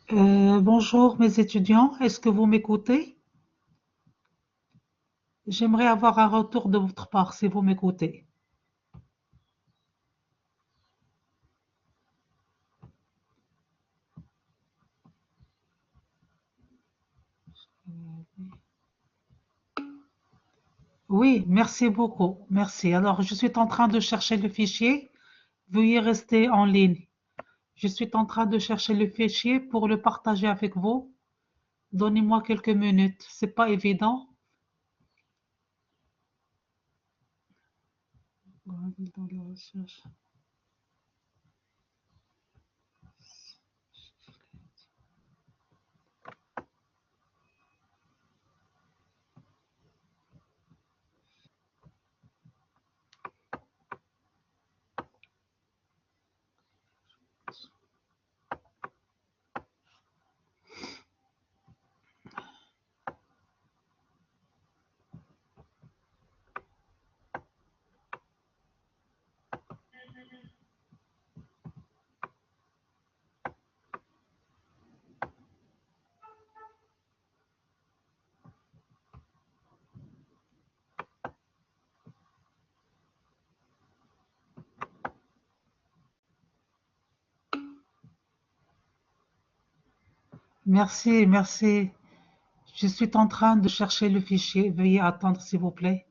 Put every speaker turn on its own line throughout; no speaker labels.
Bonjour mes étudiants, est-ce que vous m'écoutez? J'aimerais avoir un retour de votre part si vous m'écoutez. Oui, merci beaucoup. Merci. Alors, je suis en train de chercher le fichier. Veuillez rester en ligne. Je suis en train de chercher le fichier pour le partager avec vous. Donnez-moi quelques minutes. C'est pas évident. Merci, merci. Je suis en train de chercher le fichier. Veuillez attendre, s'il vous plaît.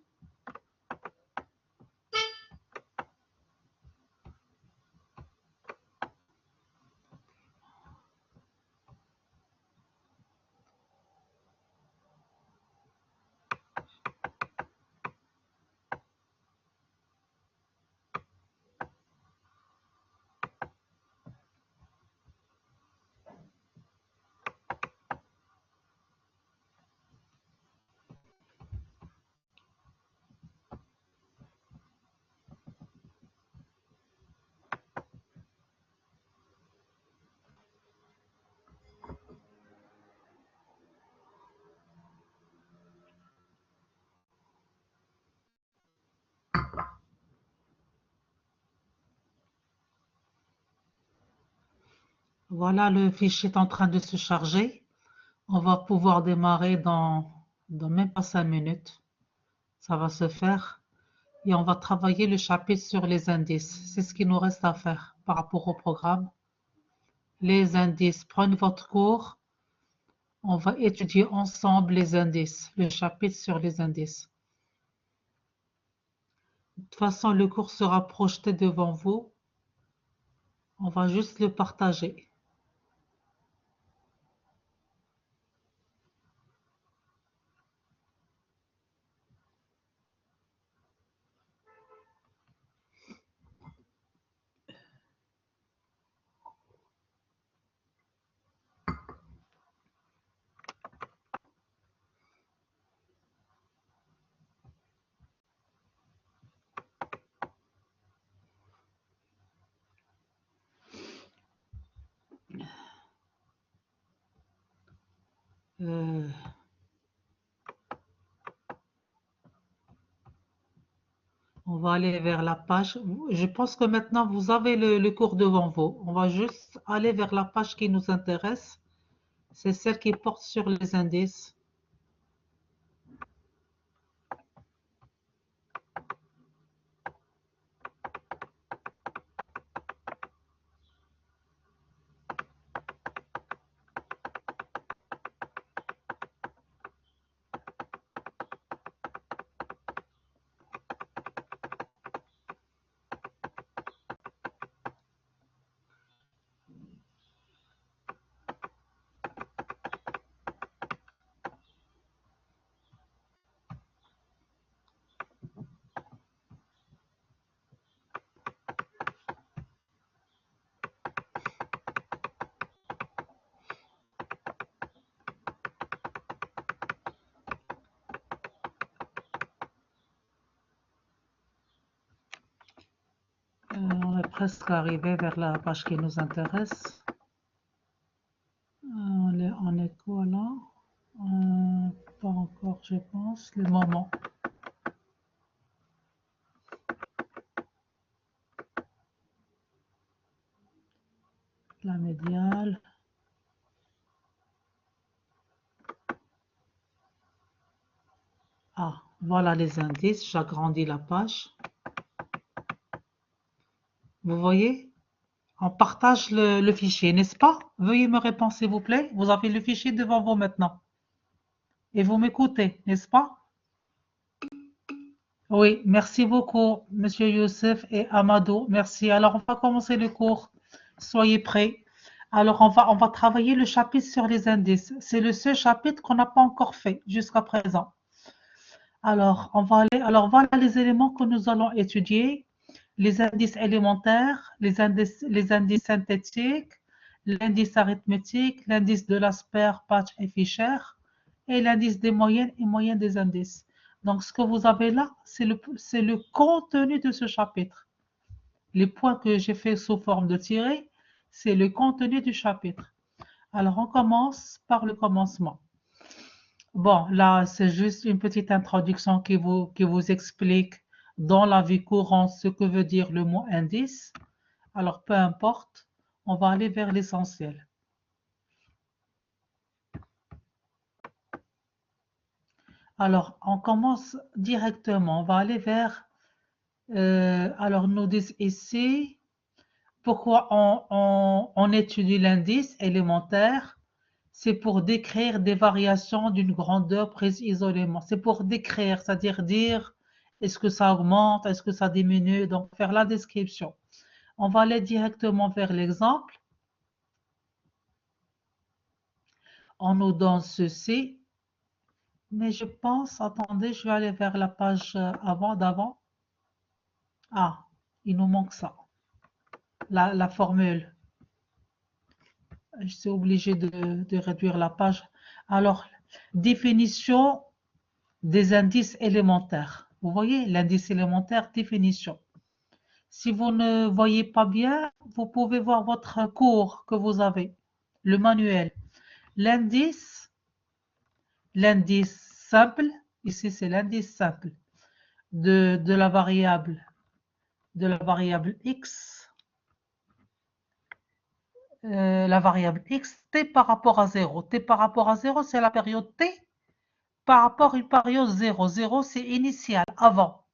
Voilà, le fichier est en train de se charger. On va pouvoir démarrer dans même pas 5 minutes. Ça va se faire. Et on va travailler le chapitre sur les indices. C'est ce qui nous reste à faire par rapport au programme. Les indices. Prenez votre cours. On va étudier ensemble les indices, le chapitre sur les indices. De toute façon, le cours sera projeté devant vous. On va juste le partager. Euh, on va aller vers la page. Je pense que maintenant vous avez le cours devant vous. On va juste aller vers la page qui nous intéresse. C'est celle qui porte sur les indices. On est presque arrivé vers la page qui nous intéresse. On est quoi là? Euh, Pas encore, je pense. Le moment. La médiale. voilà les indices. J'agrandis la page. Vous voyez? On partage le fichier, n'est-ce pas? Veuillez me répondre, s'il vous plaît. Vous avez le fichier devant vous maintenant. Et vous m'écoutez, n'est-ce pas? Oui, merci beaucoup, Monsieur Youssef et Amadou. Merci. Alors, on va commencer le cours. Soyez prêts. Alors, on va travailler le chapitre sur les indices. C'est le seul chapitre qu'on n'a pas encore fait jusqu'à présent. Alors, alors, voilà les éléments que nous allons étudier. Les indices élémentaires, les indices synthétiques, l'indice arithmétique, l'indice de l'Asper, Patch et Fisher, et l'indice des moyennes et moyennes des indices. Donc, ce que vous avez là, c'est le contenu de ce chapitre. Les points que j'ai fait sous forme de tirés, c'est le contenu du chapitre. Alors, on commence par le commencement. Bon, là, c'est juste une petite introduction qui vous explique dans la vie courante ce que veut dire le mot indice. Alors, peu importe, on va aller vers l'essentiel. Alors, on commence directement. On va aller vers... alors, nous disent ici, pourquoi on étudie l'indice élémentaire? C'est pour décrire des variations d'une grandeur prise isolément. C'est pour décrire, c'est-à-dire dire est-ce que ça augmente, est-ce que ça diminue, donc faire la description. On va aller directement vers l'exemple. On nous donne ceci. Mais je pense, attendez, je vais aller vers la page d'avant. Ah, il nous manque ça. La formule. Je suis obligé de réduire la page. Alors, définition des indices élémentaires. Vous voyez, l'indice élémentaire, définition. Si vous ne voyez pas bien, vous pouvez voir votre cours que vous avez, le manuel. L'indice simple, ici c'est l'indice simple de la variable x, la variable x, t par rapport à 0. T par rapport à 0, c'est la période t par rapport à une période 0. 0, c'est initial, avant.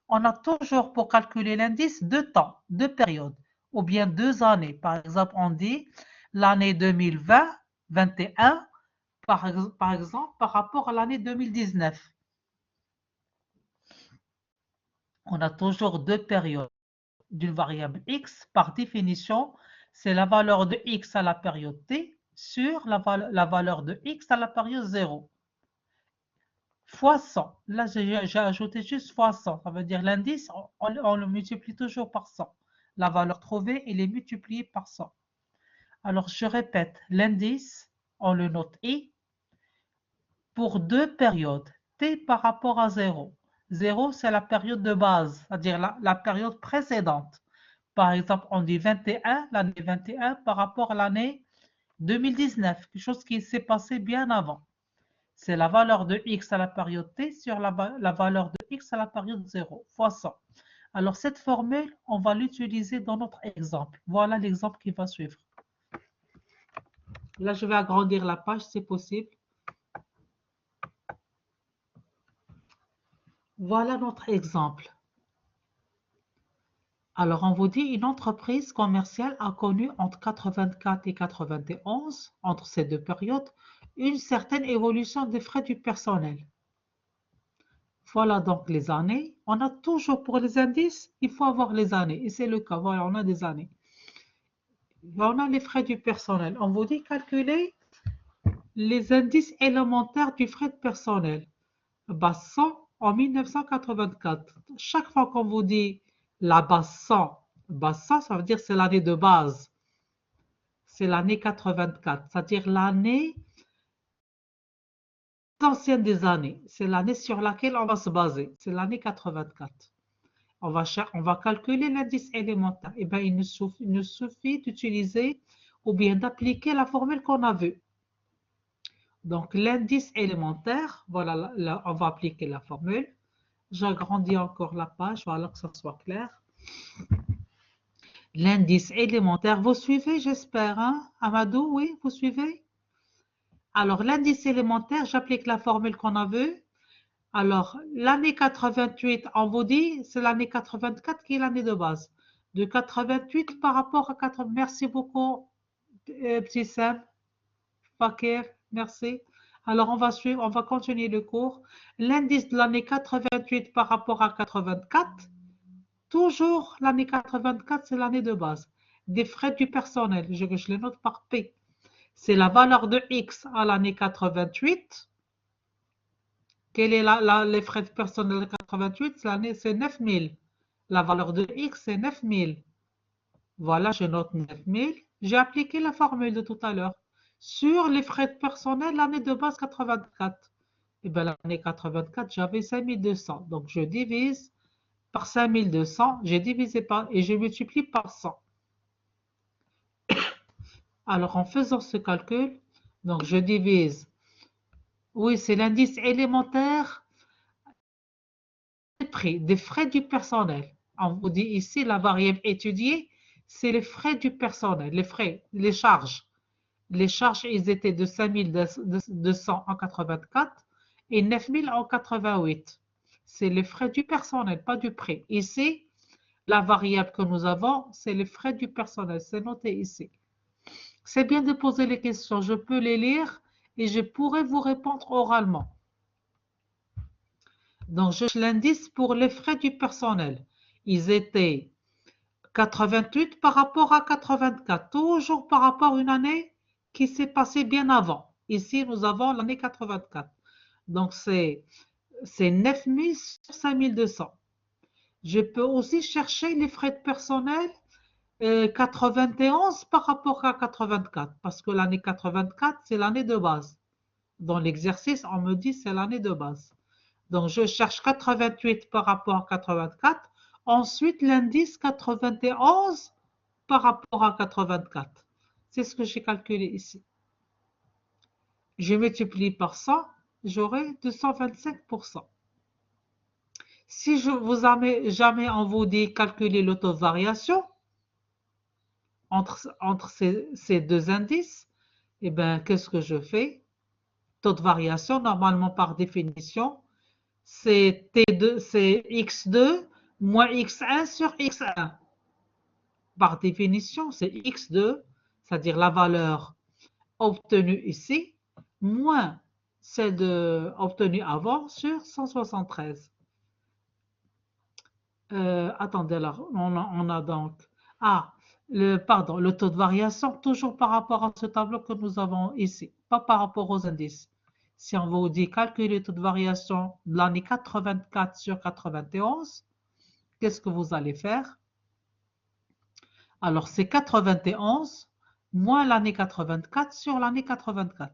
On a toujours pour calculer l'indice deux temps, deux périodes, ou bien 2 années. Par exemple, on dit l'année 2020, 21, par exemple, par rapport à l'année 2019. On a toujours deux périodes d'une variable x. Par définition, c'est la valeur de x à la période t sur la valeur de x à la période 0. Fois 100. Là, j'ai ajouté juste fois 100. Ça veut dire l'indice, on le multiplie toujours par 100. La valeur trouvée, elle est multipliée par 100. Alors, je répète, l'indice, on le note I, pour deux périodes, T par rapport à 0. 0, c'est la période de base, c'est-à-dire la période précédente. Par exemple, on dit 21, l'année 21 par rapport à l'année 2019, quelque chose qui s'est passé bien avant. C'est la valeur de x à la période t sur la valeur de x à la période 0, fois 100. Alors, cette formule, on va l'utiliser dans notre exemple. Voilà l'exemple qui va suivre. Là, je vais agrandir la page, c'est possible. Voilà notre exemple. Alors, on vous dit une entreprise commerciale a connu entre 84 et 91, entre ces deux périodes, une certaine évolution des frais du personnel. Voilà donc les années. On a toujours pour les indices, il faut avoir les années. Et c'est le cas. Voilà, on a des années. On a les frais du personnel. On vous dit calculer les indices élémentaires du frais de personnel. 100 en 1984. Chaque fois qu'on vous dit la base 100, ça veut dire c'est l'année de base. C'est l'année 84, c'est-à-dire l'année ancienne des années. C'est l'année sur laquelle on va se baser. C'est l'année 84. On va calculer l'indice élémentaire. Eh bien, il nous suffit d'utiliser ou bien d'appliquer la formule qu'on a vue. Donc, l'indice élémentaire, voilà, là, on va appliquer la formule. J'agrandis encore la page, voilà que ça soit clair. L'indice élémentaire, vous suivez, j'espère, hein? Amadou, oui, vous suivez? Alors, l'indice élémentaire, j'applique la formule qu'on a vue. Alors, l'année 88, on vous dit, c'est l'année 84 qui est l'année de base. De 88 par rapport à 80. Merci beaucoup, petit Sam. Fakir, merci. Alors, on va suivre, on va continuer le cours. L'indice de l'année 88 par rapport à 84. Toujours l'année 84, c'est l'année de base. Des frais du personnel, je les note par P. C'est la valeur de X à l'année 88. Quel est les frais de personnel de 88? C'est 9000. La valeur de X, c'est 9000. Voilà, je note 9000. J'ai appliqué la formule de tout à l'heure. Sur les frais de personnel, l'année de base 84. Et bien, l'année 84, j'avais 5200. Donc, je divise par 5200. J'ai divisé par et je multiplie par 100. Alors, en faisant ce calcul, donc je divise. Oui, c'est l'indice élémentaire des prix, des frais du personnel. On vous dit ici, la variable étudiée, c'est les frais du personnel, les frais, les charges. Les charges, ils étaient de 5200 en 84 et 9000 en 88. C'est les frais du personnel, pas du prix. Ici, la variable que nous avons, c'est les frais du personnel. C'est noté ici. C'est bien de poser les questions. Je peux les lire et je pourrai vous répondre oralement. Donc, je l'indice pour les frais du personnel. Ils étaient 88 par rapport à 84, toujours par rapport à une année qui s'est passée bien avant. Ici, nous avons l'année 84. Donc, c'est 9000 sur 5200. Je peux aussi chercher les frais de personnel 91 par rapport à 84, parce que l'année 84, c'est l'année de base. Dans l'exercice, on me dit c'est l'année de base. Donc, je cherche 88 par rapport à 84. Ensuite, l'indice 91 par rapport à 84. C'est ce que j'ai calculé ici. Je multiplie par 100, j'aurai 225%. Si je vous jamais on vous dit calculer le taux de variation entre ces deux indices, eh bien, qu'est-ce que je fais? Taux de variation, normalement par définition, c'est T2, c'est X2 moins X1 sur X1. Par définition, c'est X2, c'est-à-dire la valeur obtenue ici, moins celle obtenue avant sur 173. Attendez, alors, on a donc... Ah, le taux de variation, toujours par rapport à ce tableau que nous avons ici, pas par rapport aux indices. Si on vous dit calculer le taux de variation de l'année 84 sur 91, qu'est-ce que vous allez faire? Alors, c'est 91 moins l'année 84 sur l'année 84.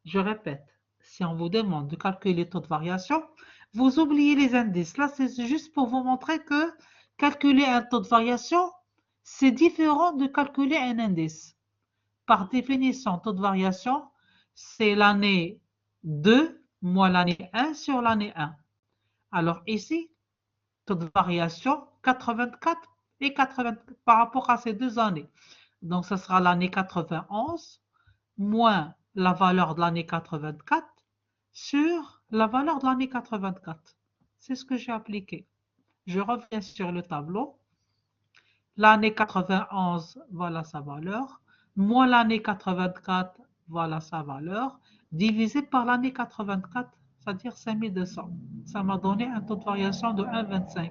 Je répète, si on vous demande de calculer le taux de variation, vous oubliez les indices. Là, c'est juste pour vous montrer que calculer un taux de variation, c'est différent de calculer un indice. Par définition, taux de variation, c'est l'année 2 moins l'année 1 sur l'année 1. Alors ici, taux de variation 84 et 80 par rapport à ces deux années. Donc, ce sera l'année 91 moins la valeur de l'année 84 sur la valeur de l'année 84. C'est ce que j'ai appliqué. Je reviens sur le tableau. L'année 91, voilà sa valeur. Moins l'année 84, voilà sa valeur. Divisé par l'année 84, c'est-à-dire 5200. Ça m'a donné un taux de variation de 1,25.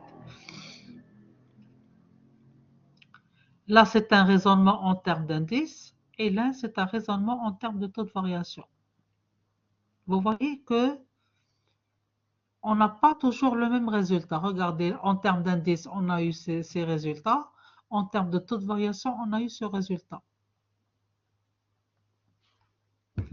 Là, c'est un raisonnement en termes d'indice. Et là, c'est un raisonnement en termes de taux de variation. Vous voyez que on n'a pas toujours le même résultat. Regardez, en termes d'indice, on a eu ces résultats. En termes de taux de variation, on a eu ce résultat.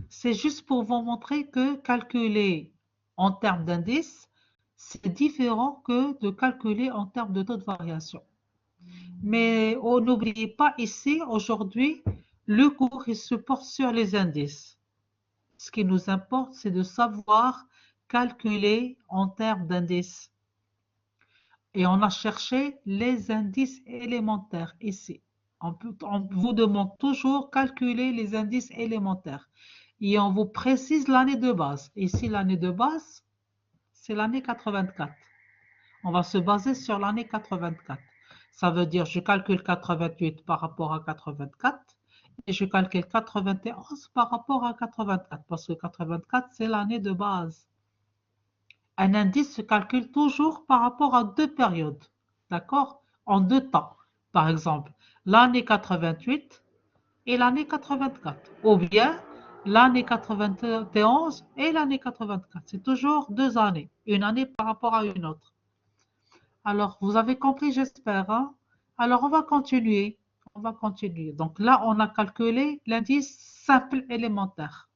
C'est juste pour vous montrer que calculer en termes d'indice, c'est différent que de calculer en termes de taux de variation. Mais n'oubliez pas ici, aujourd'hui, le cours il se porte sur les indices. Ce qui nous importe, c'est de savoir calculer en termes d'indices. Et on a cherché les indices élémentaires ici. On vous demande toujours calculer les indices élémentaires. Et on vous précise l'année de base. Ici, l'année de base, c'est l'année 84. On va se baser sur l'année 84. Ça veut dire je calcule 88 par rapport à 84 et je calcule 91 par rapport à 84 parce que 84 c'est l'année de base. Un indice se calcule toujours par rapport à deux périodes, d'accord? En deux temps. Par exemple, l'année 88 et l'année 84. Ou bien l'année 91 et l'année 84. C'est toujours deux années, une année par rapport à une autre. Alors, vous avez compris, j'espère, hein? Alors, on va continuer. On va continuer. Donc là, on a calculé l'indice simple élémentaire.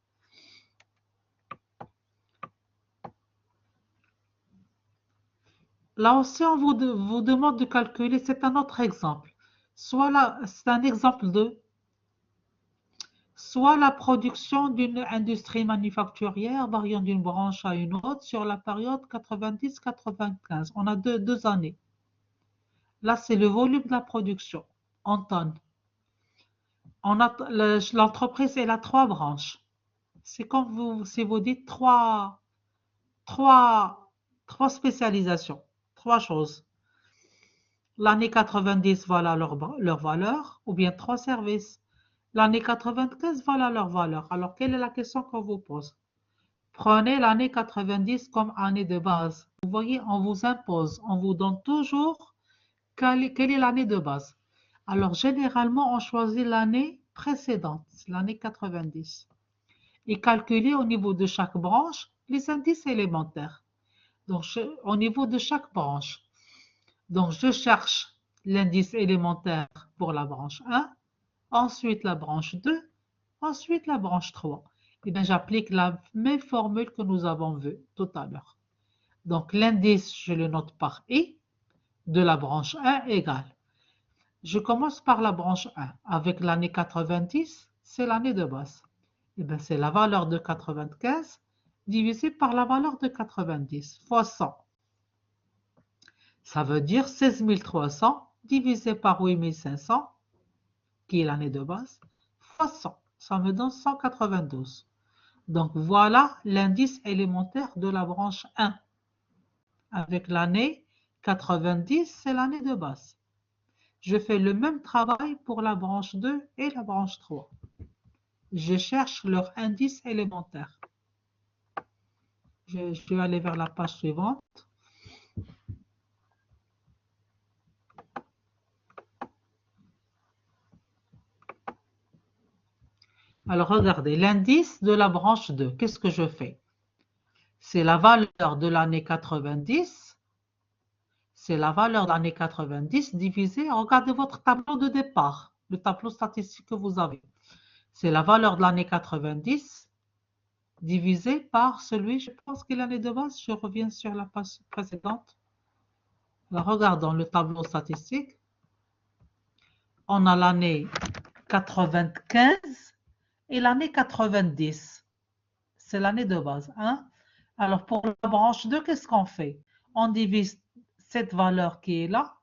Là aussi, on vous demande de calculer, c'est un autre exemple. Soit là, c'est un exemple de soit la production d'une industrie manufacturière variant d'une branche à une autre sur la période 90-95. On a deux années. Là, c'est le volume de la production en tonnes. L'entreprise, elle a trois branches. C'est comme si vous dites trois, trois spécialisations, trois choses. L'année 90, voilà leur valeur, ou bien trois services. L'année 95, voilà leur valeur. Alors, quelle est la question qu'on vous pose? Prenez l'année 90 comme année de base. Vous voyez, on vous impose, on vous donne toujours quelle est l'année de base. Alors, généralement, on choisit l'année précédente, l'année 90. Et calculer au niveau de chaque branche les indices élémentaires. Donc, au niveau de chaque branche. Donc, je cherche l'indice élémentaire pour la branche 1, ensuite la branche 2, ensuite la branche 3. Et bien, j'applique la même formule que nous avons vue tout à l'heure. Donc, l'indice, je le note par I de la branche 1 égale. Je commence par la branche 1. Avec l'année 90, c'est l'année de base. Et bien, c'est la valeur de 95 divisé par la valeur de 90 fois 100. Ça veut dire 16 300 divisé par 8 500, qui est l'année de base, fois 100. Ça me donne 192. Donc voilà l'indice élémentaire de la branche 1. Avec l'année 90, c'est l'année de base. Je fais le même travail pour la branche 2 et la branche 3. Je cherche leur indice élémentaire. Je vais aller vers la page suivante. Alors regardez, l'indice de la branche 2, qu'est-ce que je fais? C'est la valeur de l'année 90. C'est la valeur de l'année 90 divisée, regardez votre tableau de départ, le tableau statistique que vous avez. C'est la valeur de l'année 90 divisé par celui, je pense que l'année de base, je reviens sur la page précédente. Alors, regardons le tableau statistique. On a l'année 95 et l'année 90. C'est l'année de base. Hein? Alors, pour la branche 2, qu'est-ce qu'on fait? On divise cette valeur qui est là,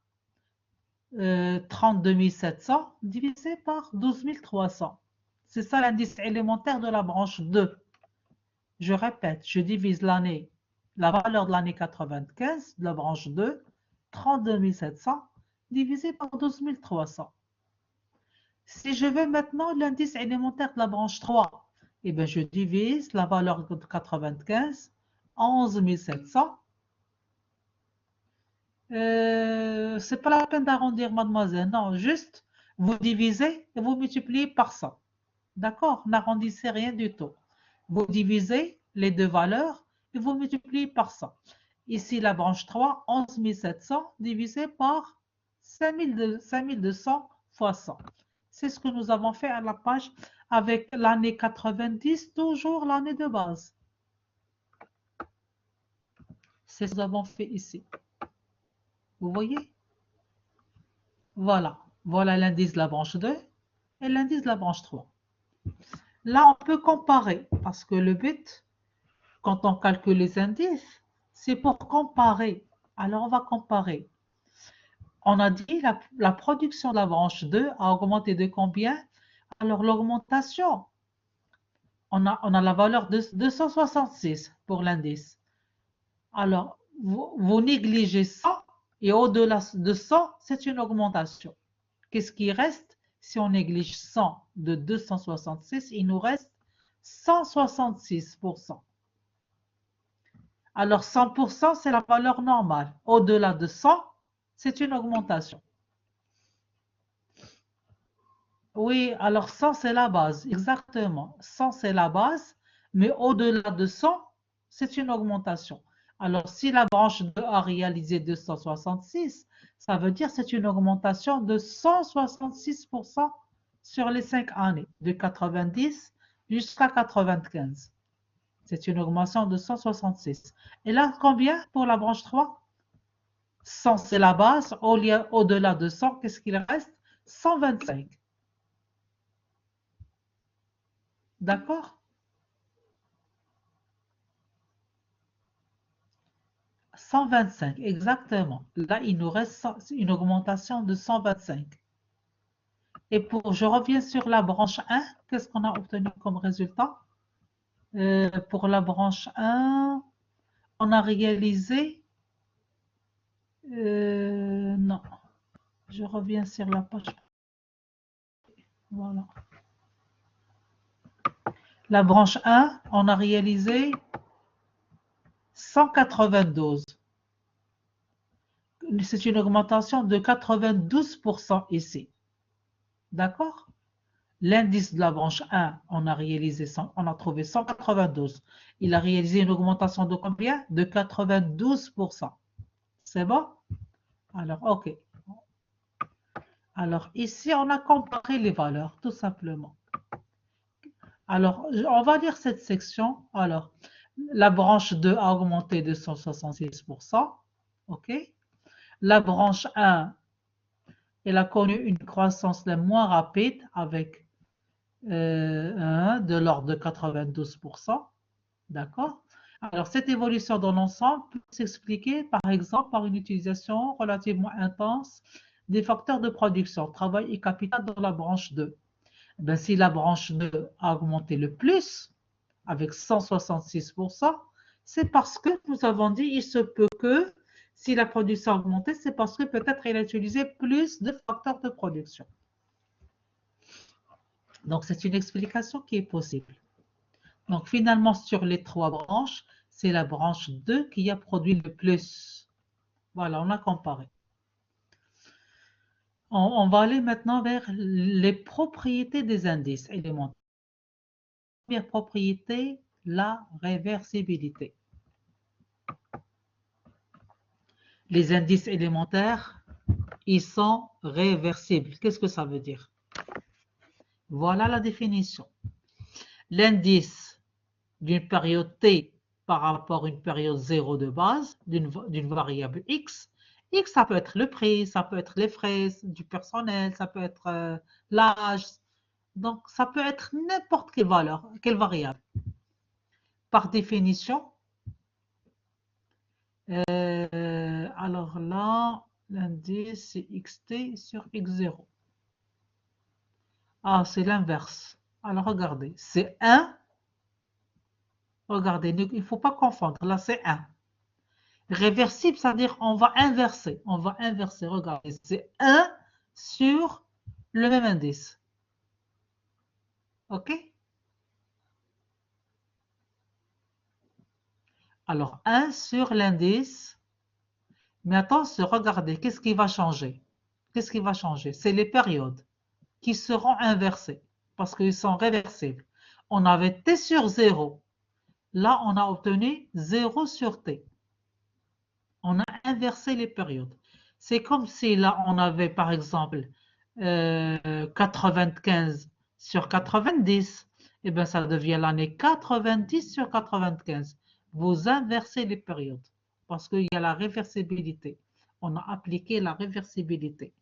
32 700, divisé par 12 300. C'est ça l'indice élémentaire de la branche 2. Je répète, je divise la valeur de l'année 95 de la branche 2, 32 700, divisé par 12 300. Si je veux maintenant l'indice élémentaire de la branche 3, eh bien je divise la valeur de 95, 11 700. C'est pas la peine d'arrondir, mademoiselle. Non, juste vous divisez et vous multipliez par 100. D'accord? N'arrondissez rien du tout. Vous divisez les deux valeurs et vous multipliez par 100. Ici, la branche 3, 11 700 divisé par 5200 fois 100. C'est ce que nous avons fait à la page avec l'année 90, toujours l'année de base. C'est ce que nous avons fait ici. Vous voyez? Voilà. Voilà l'indice de la branche 2 et l'indice de la branche 3. Là, on peut comparer parce que le but, quand on calcule les indices, c'est pour comparer. Alors, on va comparer. On a dit la production de la branche 2 a augmenté de combien? Alors, l'augmentation, on a la valeur de 266 pour l'indice. Alors, vous négligez 100 et au-delà de 100, c'est une augmentation. Qu'est-ce qui reste? Si on néglige 100 de 266, il nous reste 166%. Alors 100%, c'est la valeur normale. Au-delà de 100, c'est une augmentation. Oui, alors 100, c'est la base, exactement. 100, c'est la base, mais au-delà de 100, c'est une augmentation. Alors, si la branche 2 a réalisé 266, ça veut dire que c'est une augmentation de 166% sur les 5 années, de 90 jusqu'à 95. C'est une augmentation de 166. Et là, combien pour la branche 3? 100, c'est la base. Au-delà de 100, qu'est-ce qu'il reste? 125. D'accord? 125, exactement. Là, il nous reste une augmentation de 125. Et je reviens sur la branche 1, qu'est-ce qu'on a obtenu comme résultat? Pour la branche 1, on a réalisé... non, je reviens sur la page. Voilà. La branche 1, on a réalisé 192. C'est une augmentation de 92% ici. D'accord? L'indice de la branche 1, on a trouvé 192. Il a réalisé une augmentation de combien? De 92%. C'est bon? Alors, OK. Alors, ici, on a comparé les valeurs, tout simplement. Alors, on va lire cette section. Alors, la branche 2 a augmenté de 166%. OK? La branche 1, elle a connu une croissance la moins rapide avec de l'ordre de 92%. D'accord? Alors, cette évolution dans l'ensemble peut s'expliquer, par exemple, par une utilisation relativement intense des facteurs de production, travail et capital dans la branche 2. Ben, si la branche 2 a augmenté le plus, avec 166%, c'est parce que nous avons dit il se peut que si la production a augmenté, c'est parce que peut-être il a utilisé plus de facteurs de production. Donc, c'est une explication qui est possible. Donc, finalement, sur les 3 branches, c'est la branche 2 qui a produit le plus. Voilà, on a comparé. On va aller maintenant vers les propriétés des indices élémentaires. Première propriété, la réversibilité. Les indices élémentaires, ils sont réversibles. Qu'est-ce que ça veut dire? Voilà la définition. L'indice d'une période t par rapport à une période 0 de base d'une variable x. X, ça peut être le prix, ça peut être les frais du personnel, ça peut être l'âge. Donc, ça peut être n'importe quelle valeur, quelle variable. Par définition, alors là, l'indice, c'est xt sur x0. Ah, c'est l'inverse. Alors, regardez, c'est 1. Regardez, il ne faut pas confondre. Là, c'est 1. Réversible, c'est-à-dire on va inverser. On va inverser, regardez, c'est 1 sur le même indice. OK? Alors, 1 sur l'indice. Mais attention, regardez, qu'est-ce qui va changer? Qu'est-ce qui va changer? C'est les périodes qui seront inversées parce qu'ils sont réversibles. On avait t sur 0. Là, on a obtenu 0 sur t. On a inversé les périodes. C'est comme si là, on avait par exemple 95 sur 90. Et bien, ça devient l'année 90 sur 95. Vous inversez les périodes parce qu'il y a la réversibilité. On a appliqué la réversibilité.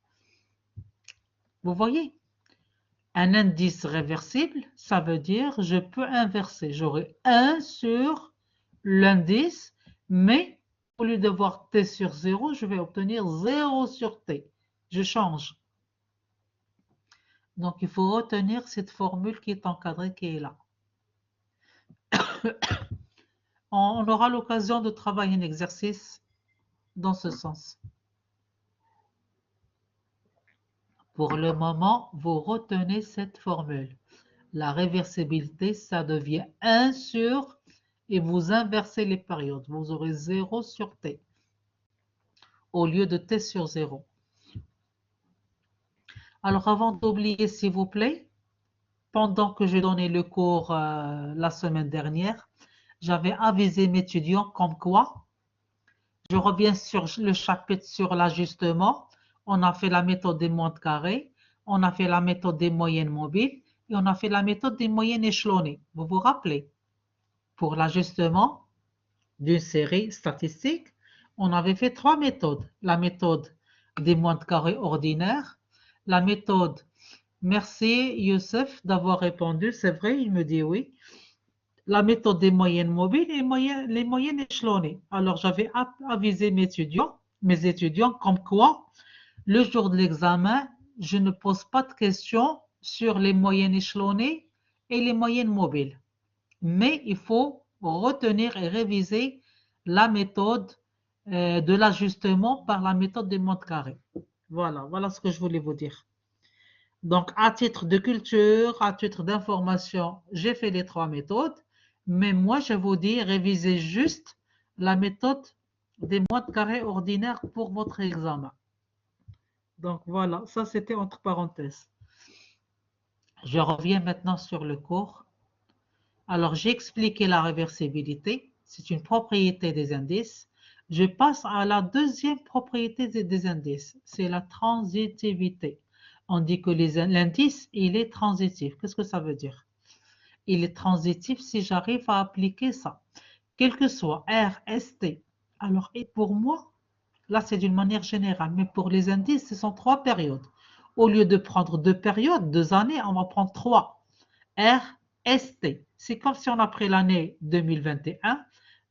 Vous voyez? Un indice réversible, ça veut dire je peux inverser. J'aurai 1 sur l'indice, mais au lieu d'avoir t sur 0, je vais obtenir 0 sur t. Je change. Donc, il faut retenir cette formule qui est encadrée, qui est là. On aura l'occasion de travailler un exercice dans ce sens. Pour le moment, vous retenez cette formule. La réversibilité, ça devient 1 sur, et vous inversez les périodes. Vous aurez 0 sur t, au lieu de t sur 0. Alors, avant d'oublier, s'il vous plaît, pendant que j'ai donné le cours la semaine dernière, j'avais avisé mes étudiants comme quoi, je reviens sur le chapitre sur l'ajustement, on a fait la méthode des montes carrées, on a fait la méthode des moyennes mobiles, et on a fait la méthode des moyennes échelonnées. Vous vous rappelez? Pour l'ajustement d'une série statistique, on avait fait 3 méthodes. La méthode des montes carrées ordinaires, la méthode, merci Youssef d'avoir répondu, c'est vrai, il me dit oui, la méthode des moyennes mobiles et les moyennes échelonnées. Alors j'avais avisé mes étudiants comme quoi, le jour de l'examen, je ne pose pas de questions sur les moyennes échelonnées et les moyennes mobiles. Mais il faut retenir et réviser la méthode de l'ajustement par la méthode des montes carrés. Voilà ce que je voulais vous dire. Donc, à titre de culture, à titre d'information, j'ai fait les 3 méthodes, mais moi, je vous dis, révisez juste la méthode des montes carrés ordinaires pour votre examen. Donc, voilà, ça c'était entre parenthèses. Je reviens maintenant sur le cours. Alors, j'ai expliqué la réversibilité. C'est une propriété des indices. Je passe à la deuxième propriété des indices. C'est la transitivité. On dit que l'indice, il est transitif. Qu'est-ce que ça veut dire? Il est transitif si j'arrive à appliquer ça. Quel que soit R, S, T. Alors, et pour moi, là, c'est d'une manière générale. Mais pour les indices, ce sont 3 périodes. Au lieu de prendre 2 périodes, 2 années, on va prendre 3. R, S, T. C'est comme si on a pris l'année 2021,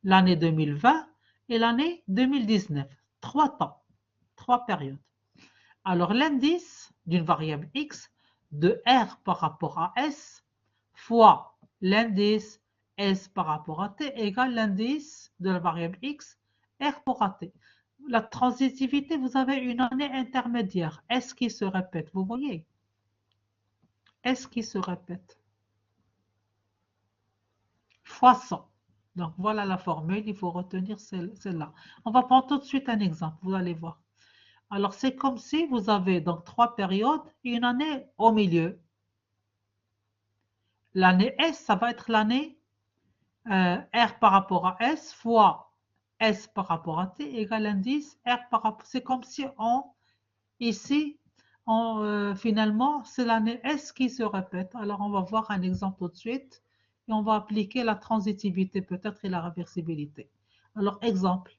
l'année 2020 et l'année 2019. 3 temps, 3 périodes. Alors l'indice d'une variable x de R par rapport à S fois l'indice S par rapport à T égale l'indice de la variable x R pour à T. La transitivité, vous avez une année intermédiaire. S qui se répète, vous voyez? S qui se répète. Fois 100. Donc voilà la formule, il faut retenir celle-là. On va prendre tout de suite un exemple, vous allez voir. Alors c'est comme si vous avez donc 3 périodes et une année au milieu. L'année S, ça va être l'année R par rapport à S fois S par rapport à T égale l'indice R par rapport. C'est comme si ici, finalement, c'est l'année S qui se répète. Alors on va voir un exemple tout de suite et on va appliquer la transitivité peut-être et la réversibilité. Alors exemple,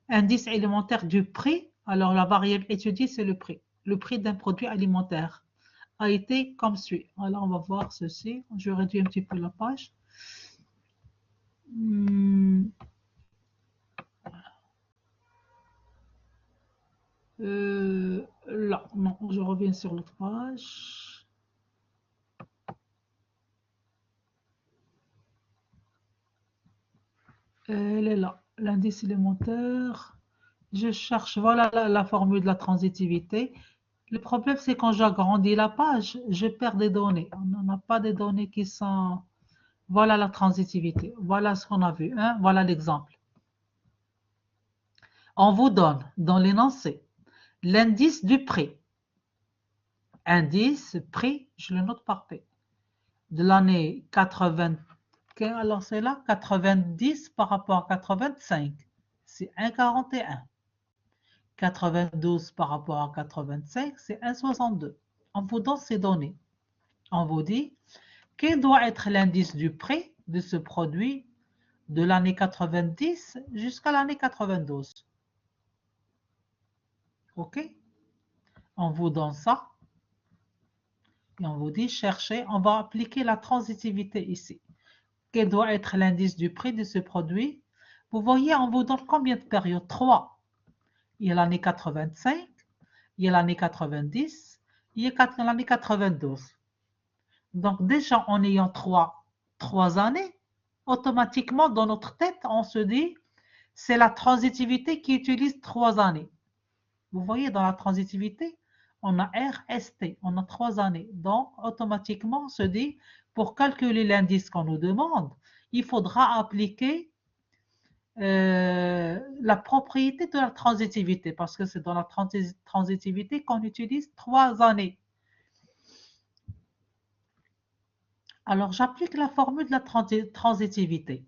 indice élémentaire du prix. Alors la variable étudiée, c'est le prix. Le prix d'un produit alimentaire a été comme suit. Alors on va voir ceci. Je réduis un petit peu la page. Là, non, je reviens sur l'autre page. Elle est là, l'indice élémentaire. Je cherche, voilà la formule de la transitivité. Le problème, c'est quand j'agrandis la page, je perds des données. On n'a pas des données qui sont... Voilà la transitivité. Voilà ce qu'on a vu. Hein? Voilà l'exemple. On vous donne dans l'énoncé l'indice du prix. Indice, prix, je le note par P. De l'année 80, alors c'est là, 90 par rapport à 85. C'est 1,41. 92 par rapport à 85, c'est 1,62. On vous donne ces données. On vous dit quel doit être l'indice du prix de ce produit de l'année 90 jusqu'à l'année 92. OK? On vous donne ça. Et on vous dit chercher, on va appliquer la transitivité ici. Quel doit être l'indice du prix de ce produit? Vous voyez, on vous donne combien de périodes? 3. Il y a l'année 85, il y a l'année 90, il y a l'année 92. Donc déjà, en ayant trois années, automatiquement, dans notre tête, on se dit, c'est la transitivité qui utilise 3 années. Vous voyez, dans la transitivité, on a RST, on a 3 années. Donc, automatiquement, on se dit, pour calculer l'indice qu'on nous demande, il faudra appliquer la propriété de la transitivité, parce que c'est dans la transitivité qu'on utilise 3 années. Alors, j'applique la formule de la transitivité.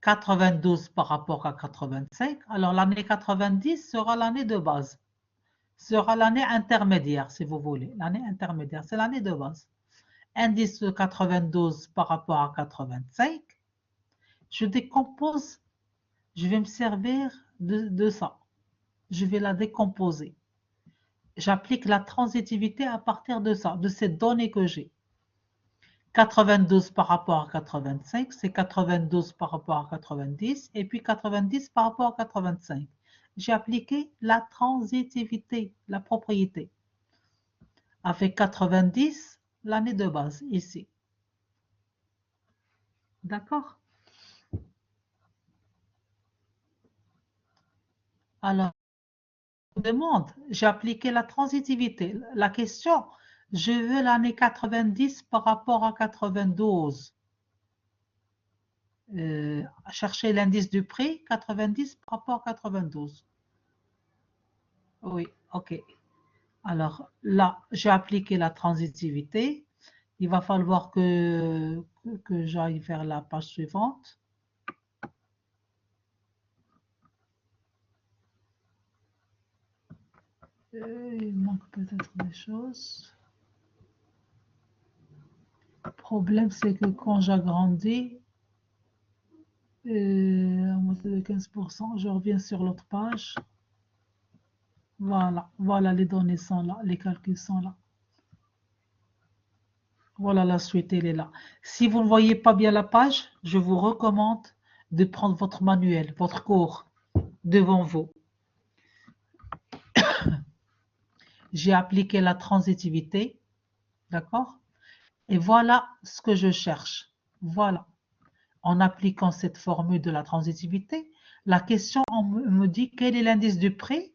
92 par rapport à 85. Alors, l'année 90 sera l'année de base. Sera l'année intermédiaire, si vous voulez. L'année intermédiaire, c'est l'année de base. Indice de 92 par rapport à 85. Je décompose, je vais me servir de ça. Je vais la décomposer. J'applique la transitivité à partir de ça, de ces données que j'ai. 92 par rapport à 85, c'est 92 par rapport à 90, et puis 90 par rapport à 85. J'ai appliqué la transitivité, la propriété. Avec 90, l'année de base, ici. D'accord? Alors, on demande, j'ai appliqué la transitivité. La question, je veux l'année 90 par rapport à 92. Chercher l'indice du prix, 90 par rapport à 92. Oui, ok. Alors là, j'ai appliqué la transitivité. Il va falloir que j'aille vers la page suivante. Il manque peut-être des choses. Le problème, c'est que quand j'agrandis, à moitié de 15%, je reviens sur l'autre page. Voilà, voilà, les données sont là, les calculs sont là. Voilà, la suite, elle est là. Si vous ne voyez pas bien la page, je vous recommande de prendre votre manuel, votre cours devant vous. J'ai appliqué la transitivité, d'accord? Et voilà ce que je cherche. Voilà. En appliquant cette formule de la transitivité, la question me dit quel est l'indice du prix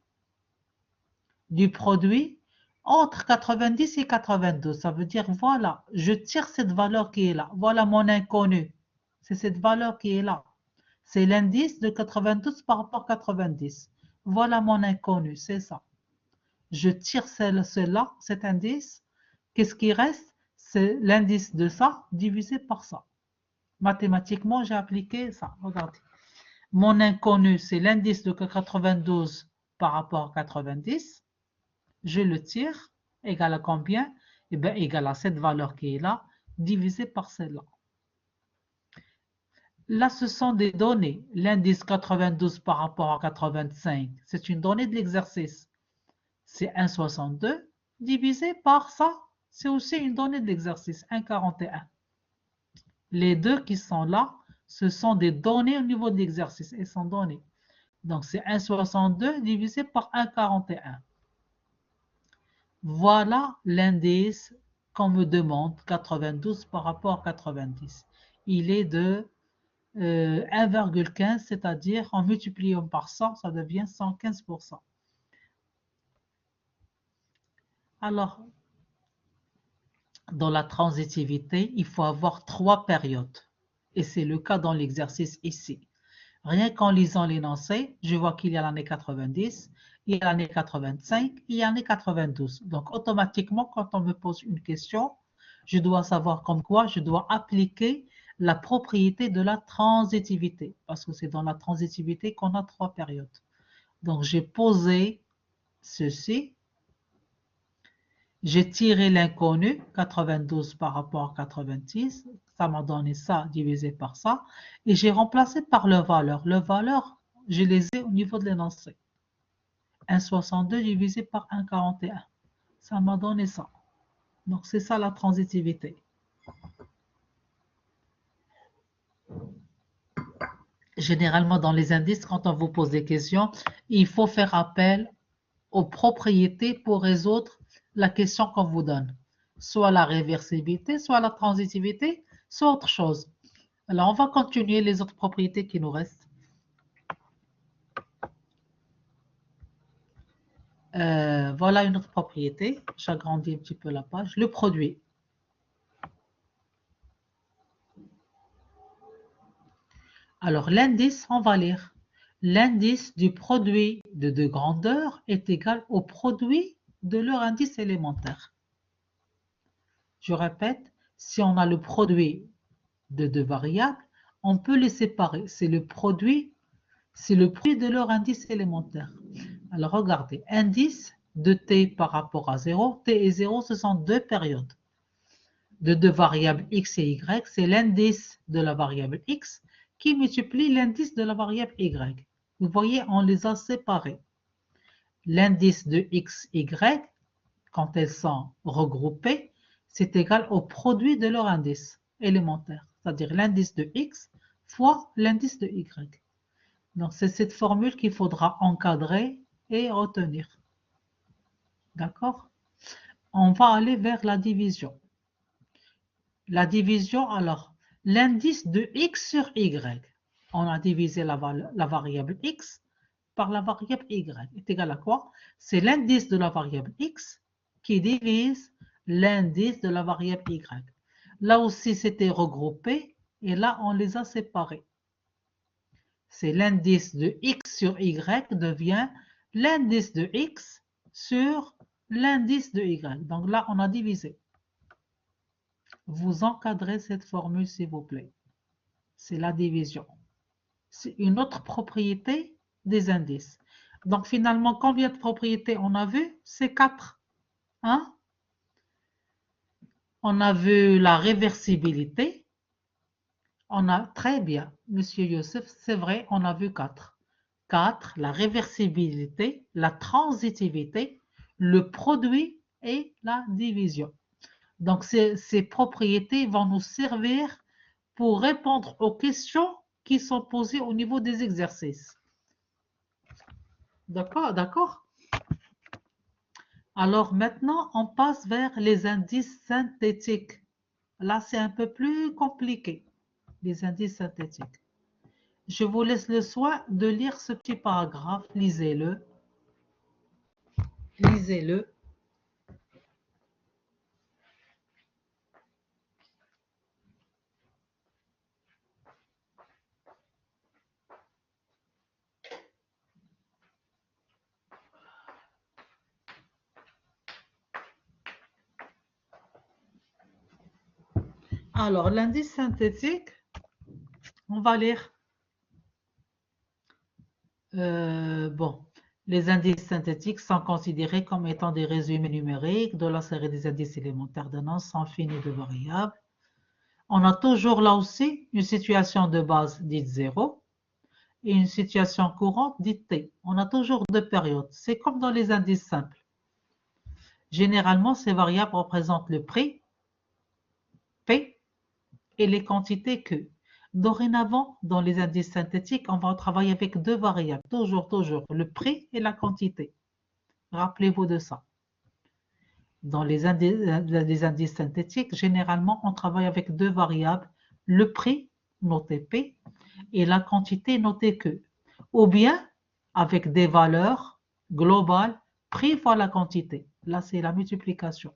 du produit entre 90 et 92. Ça veut dire, voilà, je tire cette valeur qui est là. Voilà mon inconnu. C'est cette valeur qui est là. C'est l'indice de 92 par rapport à 90. Voilà mon inconnu, c'est ça. Je tire celle-là, cet indice. Qu'est-ce qui reste? C'est l'indice de ça divisé par ça. Mathématiquement, j'ai appliqué ça. Regardez. Mon inconnu, c'est l'indice de 92 par rapport à 90. Je le tire, égal à combien? Eh bien, égal à cette valeur qui est là, divisé par celle-là. Là, ce sont des données. L'indice 92 par rapport à 85, c'est une donnée de l'exercice. C'est 1,62 divisé par ça, c'est aussi une donnée de l'exercice, 1,41. Les deux qui sont là, ce sont des données au niveau de l'exercice. Elles sont données. Donc, c'est 1,62 divisé par 1,41. Voilà l'indice qu'on me demande, 92 par rapport à 90. Il est de 1,15, c'est-à-dire en multipliant par 100, ça devient 115%. Alors, dans la transitivité, il faut avoir 3 périodes. Et c'est le cas dans l'exercice ici. Rien qu'en lisant l'énoncé, je vois qu'il y a l'année 90, il y a l'année 85, il y a l'année 92. Donc, automatiquement, quand on me pose une question, je dois savoir comme quoi je dois appliquer la propriété de la transitivité, parce que c'est dans la transitivité qu'on a 3 périodes. Donc, j'ai posé ceci, j'ai tiré l'inconnu, 92 par rapport à 90, ça m'a donné ça divisé par ça, et j'ai remplacé par le valeur. Le valeur, je les ai au niveau de l'énoncé. 1,62 divisé par 1,41. Ça m'a donné ça. Donc, c'est ça la transitivité. Généralement, dans les indices, quand on vous pose des questions, il faut faire appel aux propriétés pour résoudre la question qu'on vous donne. Soit la réversibilité, soit la transitivité, soit autre chose. Alors, on va continuer les autres propriétés qui nous restent. Voilà une autre propriété. J'agrandis un petit peu la page. Le produit. Alors, l'indice, on va lire. L'indice du produit de deux grandeurs est égal au produit de leur indice élémentaire. Je répète, si on a le produit de deux variables, on peut les séparer. C'est le produit de leur indice élémentaire. Alors, regardez, indice de t par rapport à 0. T et 0, ce sont deux périodes de deux variables x et y. C'est l'indice de la variable x qui multiplie l'indice de la variable y. Vous voyez, on les a séparés. L'indice de x, y, quand elles sont regroupées, c'est égal au produit de leur indice élémentaire, c'est-à-dire l'indice de x fois l'indice de y. Donc, c'est cette formule qu'il faudra encadrer et retenir. D'accord? On va aller vers la division. La division, alors, l'indice de x sur y. On a divisé la variable x par la variable y. Est égal à quoi? C'est l'indice de la variable x qui divise l'indice de la variable y. Là aussi, c'était regroupé et là, on les a séparés. C'est l'indice de x sur y devient l'indice de x sur l'indice de y. Donc là, on a divisé. Vous encadrez cette formule, s'il vous plaît. C'est la division. C'est une autre propriété des indices. Donc finalement, combien de propriétés on a vu? C'est 4. Hein? On a vu la réversibilité. On a très bien, Monsieur Youssef, c'est vrai, on a vu 4. 4, la réversibilité, la transitivité, le produit et la division. Donc, ces propriétés vont nous servir pour répondre aux questions qui sont posées au niveau des exercices. D'accord, d'accord. Alors maintenant, on passe vers les indices synthétiques. Là, c'est un peu plus compliqué, les indices synthétiques. Je vous laisse le soin de lire ce petit paragraphe. Lisez-le. Lisez-le. Alors, l'indice synthétique, on va lire. Bon, les indices synthétiques sont considérés comme étant des résumés numériques de la série des indices élémentaires d'un ensemble fini de variables. On a toujours là aussi une situation de base dite 0 et une situation courante dite t. On a toujours deux périodes. C'est comme dans les indices simples. Généralement, ces variables représentent le prix, P, et les quantités Q. Dorénavant, dans les indices synthétiques, on va travailler avec deux variables, toujours, le prix et la quantité. Rappelez-vous de ça. Dans les indices synthétiques, généralement, on travaille avec deux variables, le prix, noté P, et la quantité, noté Q. Ou bien, avec des valeurs globales, prix fois la quantité. Là, c'est la multiplication.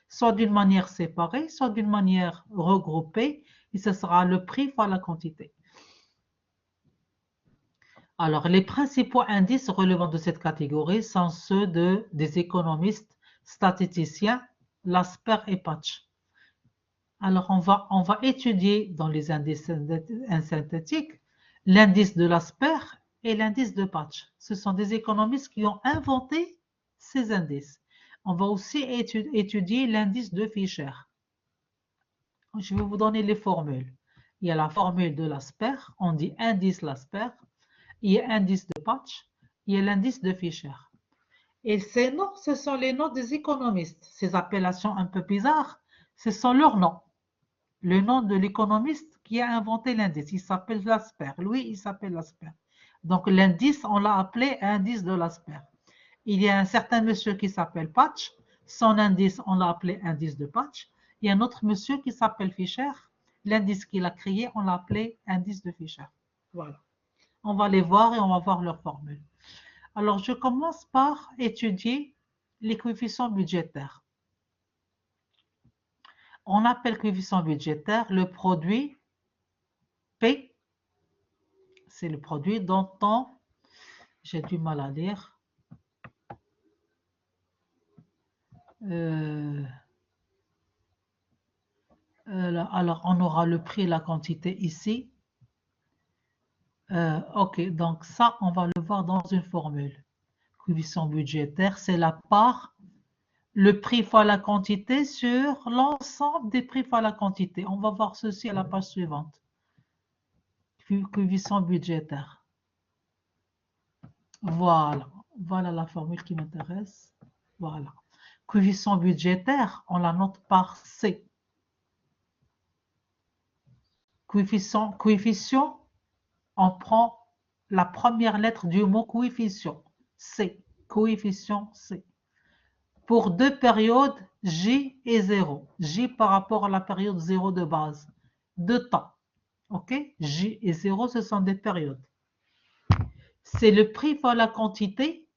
Soit d'une manière séparée, soit d'une manière regroupée, et ce sera le prix fois la quantité. Alors, les principaux indices relevant de cette catégorie sont ceux des économistes statisticiens, Lasper et Patch. Alors, on va étudier dans les indices synthétiques l'indice de Lasper et l'indice de Patch. Ce sont des économistes qui ont inventé ces indices. On va aussi étudier l'indice de Fisher. Je vais vous donner les formules. Il y a la formule de Lasper, on dit indice Lasper. Il y a l'indice de Patch, il y a l'indice de Fisher. Et ces noms, ce sont les noms des économistes. Ces appellations un peu bizarres, ce sont leurs noms. Le nom de l'économiste qui a inventé l'indice, il s'appelle Lasper. Lui, il s'appelle Lasper. Donc l'indice, on l'a appelé indice de Lasper. Il y a un certain monsieur qui s'appelle Patch. Son indice, on l'a appelé indice de Patch. Il y a un autre monsieur qui s'appelle Fisher. l'indice qu'il a créé, on l'appelait indice de Fisher. Voilà. On va les voir et on va voir leur formule. Alors, je commence par étudier les coefficients budgétaires. On appelle coefficient budgétaire le produit P. C'est le produit dont on... J'ai du mal à lire. Alors, on aura le prix et la quantité ici. Ok, donc ça, on va le voir dans une formule. Coefficient budgétaire, c'est la part, le prix fois la quantité sur l'ensemble des prix fois la quantité. On va voir ceci à la page suivante. Coefficient budgétaire. Voilà, voilà la formule qui m'intéresse. Voilà. Coefficient budgétaire, on la note par C. Coefficient, on prend la première lettre du mot coefficient. C. Coefficient C. Pour deux périodes, J et 0. J par rapport à la période 0 de base. De temps. OK? J et 0, ce sont des périodes. C'est le prix fois la quantité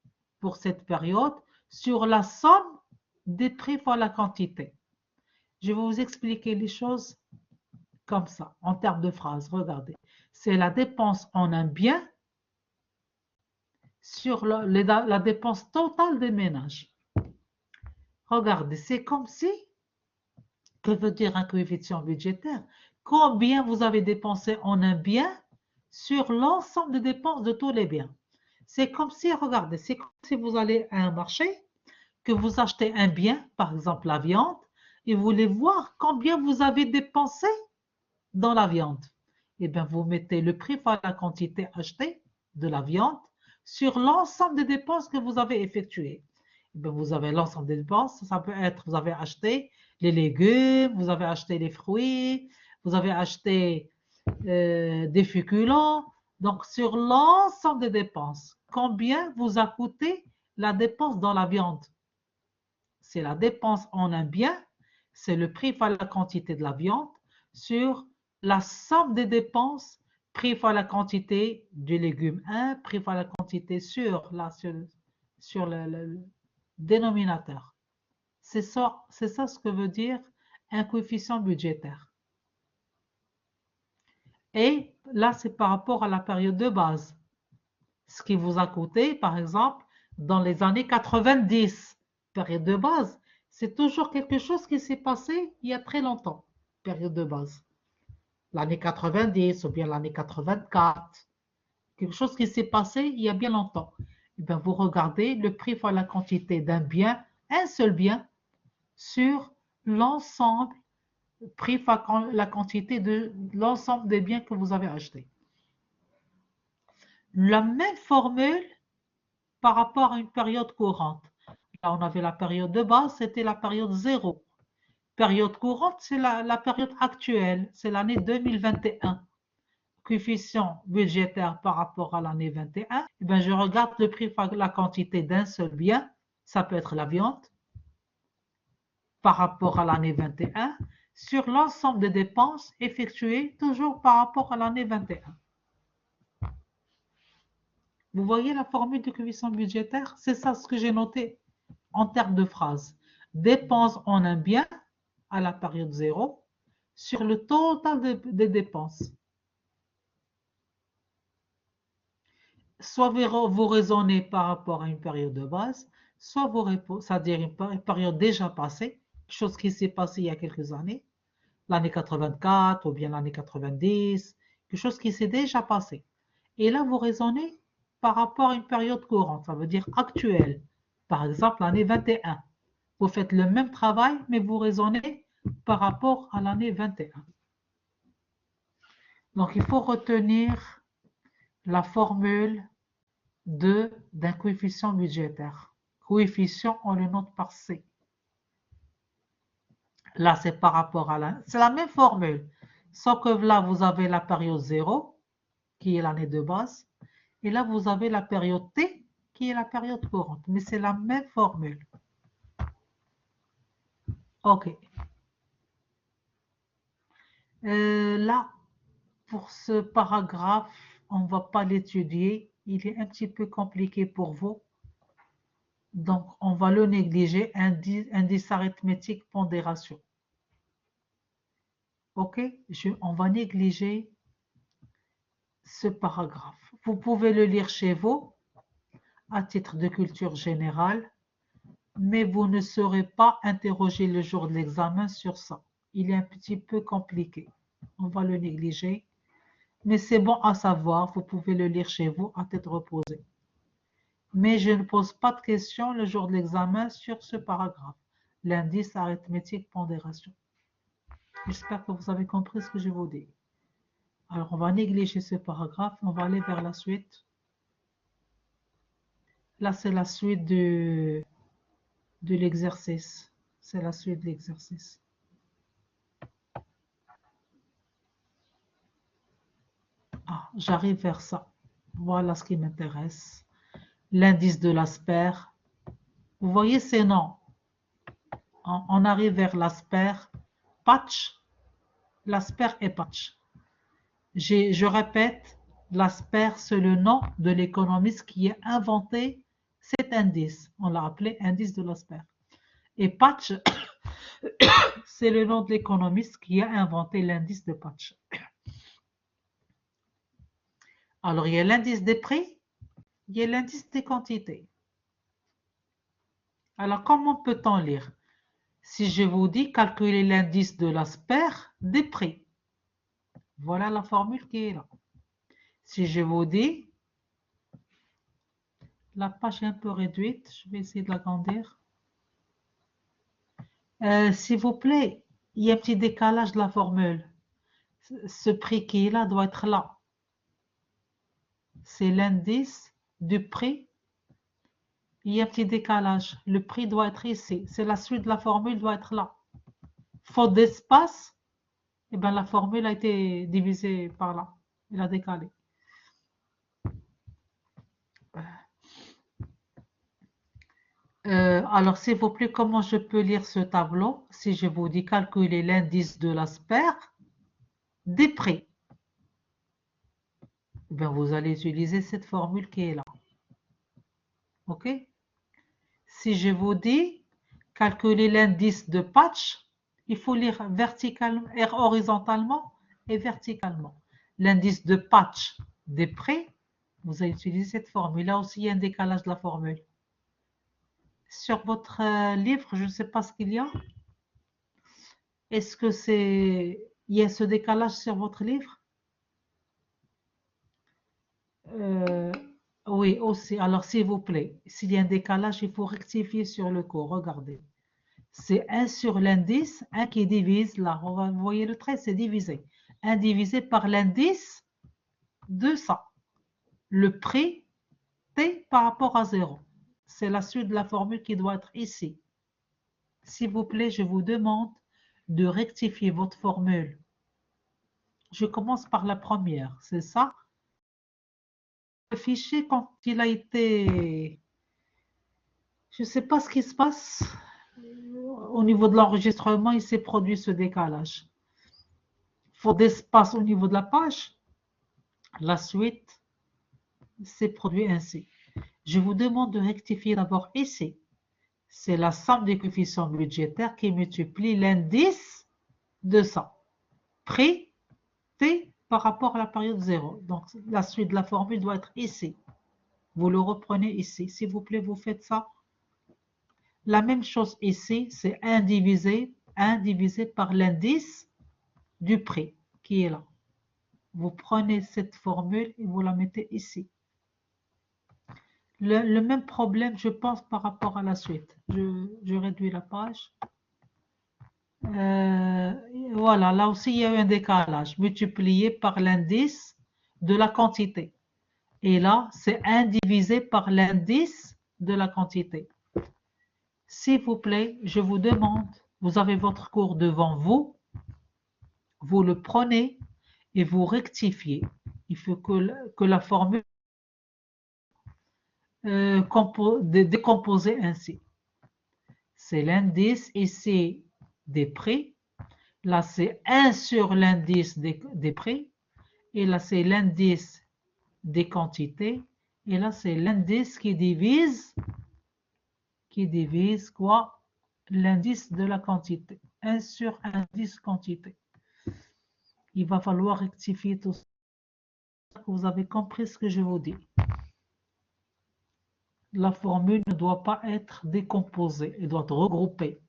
pour cette période sur la somme des prix fois la quantité. Je vais vous expliquer les choses comme ça, en termes de phrases. Regardez. C'est la dépense en un bien sur la dépense totale des ménages. Regardez, c'est comme si, que veut dire un coefficient budgétaire? Combien vous avez dépensé en un bien sur l'ensemble des dépenses de tous les biens. C'est comme si, regardez, c'est comme si vous allez à un marché, que vous achetez un bien, par exemple la viande, et vous voulez voir combien vous avez dépensé dans la viande. Eh bien, vous mettez le prix par la quantité achetée de la viande sur l'ensemble des dépenses que vous avez effectuées. Eh bien, vous avez l'ensemble des dépenses. Ça peut être, vous avez acheté les légumes, vous avez acheté les fruits, vous avez acheté des féculents. Donc, sur l'ensemble des dépenses, combien vous a coûté la dépense dans la viande? C'est la dépense en un bien, c'est le prix par la quantité de la viande sur la somme des dépenses, prix par la quantité du légume 1, prix par la quantité sur le dénominateur. C'est ça ce que veut dire un coefficient budgétaire. Et là, c'est par rapport à la période de base. Ce qui vous a coûté, par exemple, dans les années 90, période de base, c'est toujours quelque chose qui s'est passé il y a très longtemps, période de base. L'année 90 ou bien l'année 84, quelque chose qui s'est passé il y a bien longtemps. Et bien, vous regardez le prix fois la quantité d'un bien, un seul bien, sur l'ensemble, prix fois la quantité de l'ensemble des biens que vous avez achetés. La même formule par rapport à une période courante. Là, on avait la période de base, c'était la période 0. Période courante, c'est la période actuelle, c'est l'année 2021. Coefficient budgétaire par rapport à l'année 21, eh bien, je regarde le prix par la quantité d'un seul bien, ça peut être la viande, par rapport à l'année 21, sur l'ensemble des dépenses effectuées toujours par rapport à l'année 21. Vous voyez la formule du coefficient budgétaire? C'est ça ce que j'ai noté en termes de phrases. Dépenses en un bien à la période 0 sur le total des dépenses. Soit vous raisonnez par rapport à une période de base, soit c'est-à-dire une période déjà passée, chose qui s'est passée il y a quelques années, l'année 84 ou bien l'année 90, quelque chose qui s'est déjà passé. Et là, vous raisonnez par rapport à une période courante, ça veut dire actuelle. Par exemple, l'année 21. Vous faites le même travail, mais vous raisonnez par rapport à l'année 21. Donc, il faut retenir la formule d'un coefficient budgétaire. Coefficient, on le note par C. Là, c'est par rapport à c'est la même formule. Sauf que là, vous avez la période 0, qui est l'année de base. Et là, vous avez la période T, qui est la période courante. Mais c'est la même formule. OK. Là, pour ce paragraphe, on ne va pas l'étudier. Il est un petit peu compliqué pour vous. Donc, on va le négliger. Indice arithmétique, pondération. OK? On va négliger ce paragraphe. Vous pouvez le lire chez vous à titre de culture générale, mais vous ne serez pas interrogé le jour de l'examen sur ça. Il est un petit peu compliqué. On va le négliger, mais c'est bon à savoir. Vous pouvez le lire chez vous à tête reposée. Mais je ne pose pas de questions le jour de l'examen sur ce paragraphe. L'indice arithmétique pondération. J'espère que vous avez compris ce que je vous dis. Alors, on va négliger ce paragraphe. On va aller vers la suite. Là, c'est la suite de l'exercice. C'est la suite de l'exercice. Ah, j'arrive vers ça. Voilà ce qui m'intéresse. L'indice de l'asper. Vous voyez ces noms. On arrive vers l'asper. Patch. L'asper et patch. Je répète, l'asper, c'est le nom de l'économiste qui a inventé cet indice. On l'a appelé indice de l'asper. Et patch, c'est le nom de l'économiste qui a inventé l'indice de patch. Alors, il y a l'indice des prix, il y a l'indice des quantités. Alors, comment peut-on lire? Si je vous dis calculer l'indice de l'asper des prix, voilà la formule qui est là. Si je vous dis, la page est un peu réduite, je vais essayer de l'agrandir. S'il vous plaît, il y a un petit décalage de la formule. Ce prix qui est là doit être là. C'est l'indice du prix. Il y a un petit décalage. Le prix doit être ici. C'est la suite de la formule doit être là. Faute d'espace, eh ben, la formule a été divisée par là. Elle a décalé. Alors, s'il vous plaît, comment je peux lire ce tableau? Si je vous dis calculer l'indice de l'asper des prix, eh bien, vous allez utiliser cette formule qui est là. OK? Si je vous dis calculer l'indice de patch, il faut lire verticalement, horizontalement et verticalement. L'indice de patch des prix, vous allez utiliser cette formule. Là aussi, il y a un décalage de la formule. Sur votre livre, je ne sais pas ce qu'il y a. Est-ce que c'est... Il y a ce décalage sur votre livre? Oui, aussi. Alors, s'il vous plaît, s'il y a un décalage, il faut rectifier sur le cours. Regardez. C'est 1 sur l'indice, 1 qui divise, là, vous voyez le trait, c'est divisé. 1 divisé par l'indice de ça. Le prix T par rapport à 0. C'est la suite de la formule qui doit être ici. S'il vous plaît, je vous demande de rectifier votre formule. Je commence par la première, c'est ça. Le fichier, quand il a été... Je ne sais pas ce qui se passe. Au niveau de l'enregistrement, il s'est produit ce décalage. Faute d'espace au niveau de la page. La suite s'est produit ainsi. Je vous demande de rectifier d'abord ici. C'est la somme des coefficients budgétaires qui multiplie l'indice de ça. Prix T par rapport à la période 0. Donc, la suite de la formule doit être ici. Vous le reprenez ici. S'il vous plaît, vous faites ça. La même chose ici, c'est 1 divisé par l'indice du prix qui est là. Vous prenez cette formule et vous la mettez ici. Le même problème, je pense, par rapport à la suite. Je réduis la page. Voilà, là aussi, il y a eu un décalage multiplié par l'indice de la quantité. Et là, c'est 1 divisé par l'indice de la quantité. S'il vous plaît, je vous demande, vous avez votre cours devant vous, vous le prenez et vous rectifiez. Il faut que la formule décomposée ainsi. C'est l'indice ici des prix Là, c'est 1 sur l'indice des prix. Et là, c'est l'indice des quantités. Et là, c'est l'indice qui divise quoi? L'indice de la quantité. 1 sur indice quantité. Il va falloir rectifier tout ça. Vous avez compris ce que je vous dis. La formule ne doit pas être décomposée, elle doit être regroupée.